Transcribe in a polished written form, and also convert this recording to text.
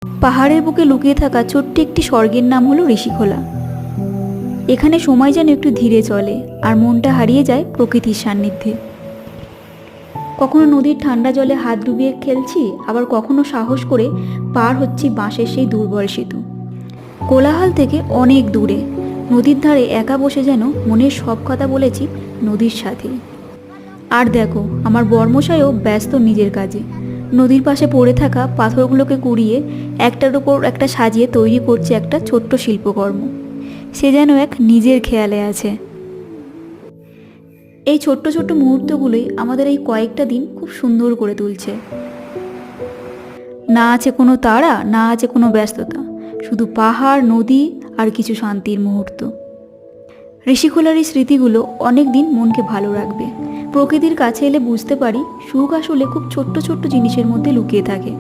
পাহাড়ের বুকে লুকিয়ে থাকা ছোট্ট একটি স্বর্গের নাম হলো ঋষিখোলা। এখানে সময় যেন একটু ধীরে চলে আর মনটা হারিয়ে যায় প্রকৃতির সান্নিধ্যে। কখনো নদীর ঠান্ডা জলে হাত ডুবিয়ে খেলছি, আবার কখনো সাহস করে পার হচ্ছি বাঁশের সেই দুর্বল সেতু। কোলাহল থেকে অনেক দূরে নদীর ধারে একা বসে যেন মনের সব কথা বলেছি নদীর সাথে। আর দেখো, আমার বর্মশাইও ব্যস্ত নিজের কাজে। নদীর পাশে পড়ে থাকা পাথরগুলোকে কুড়িয়ে একটার উপর একটা সাজিয়ে তৈরি করছে একটা ছোট্ট শিল্পকর্ম। সে যেন এক নিজের খেয়ালে আছে। এই ছোট্ট ছোট্ট মুহূর্তগুলোই আমাদের এই কয়েকটা দিন খুব সুন্দর করে তুলছে। না আছে কোনো তাড়া, না আছে কোনো ব্যস্ততা, শুধু পাহাড়, নদী আর কিছু শান্তির মুহূর্ত। ঋষিখোলার এই স্মৃতিগুলো অনেক দিন মনকে ভালো রাখবে। প্রকৃতির কাছে এলে বুঝতে পারি সুখ আসলে খুব ছোট্ট ছোট্ট জিনিসের মধ্যে লুকিয়ে থাকে।